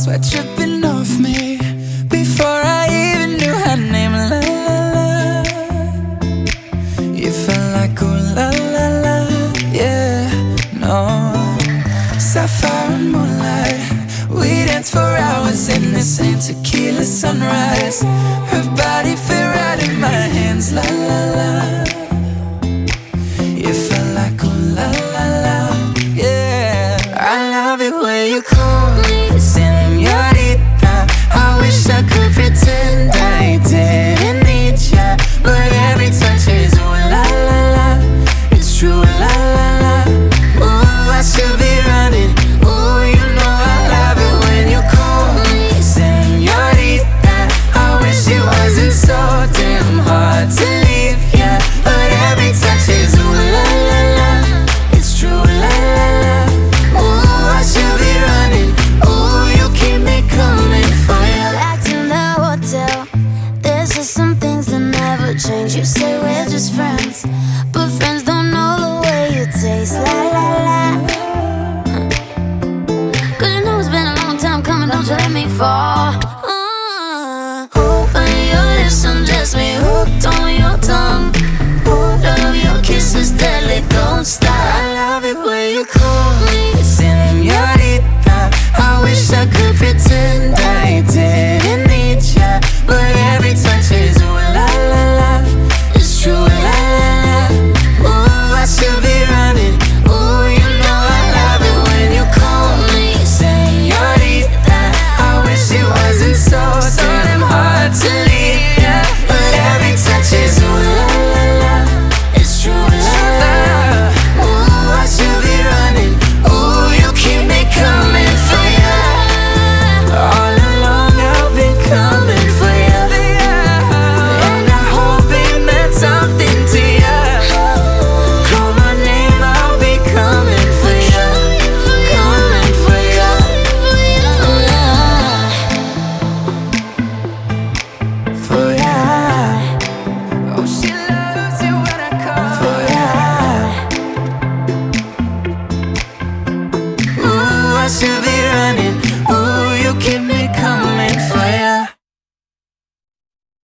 sweat dripping off me before I even knew her name. La la la, you felt like ooh la la la, yeah, no. Sapphire and moonlight, we danced for hours in the same tequila sunrise. Her body fit right in my hands. La la la, you felt like ooh la la la, yeah. I love it when you call me señorita. I wish I could pretend I didn't need ya, but every touch is ooh la la la. It's true, la la la. Ooh, I should be running. Ooh, you know I love it when you call me señorita. I wish it wasn't so damn hard to leave ya, but every touch is ooh la la la. It's true, la la la. Ooh, I should be running. Ooh, you keep me coming for ya. Back in the hotel, there's just some things that never change. You say we're just friends, but friends don't know the way you taste. La la la. Cause you know it's been a long time coming, don't you let me fall. Open your lips, undress me, hooked on your tongue. Oh, love your kisses, deadly, don't stop. I love it when you call me señorita. I wish I could pretend I didn't need ya, but every touch is ooh la la la. It's true, la la la. Ooh, I should be running. Ooh, you know I love it when you call me señorita. I wish it wasn't so damn hard to leave ya, but every touch is ooh la la la. It's true, la la la. Ooh, I should be running. Ooh, you keep me coming for ya. All along I've been coming for ya, and I hope it meant something to ya. Call my name, I'll be coming for ya, coming for ya. For ya. Oh, she loves it when I call for ya. Ooh, I should be running.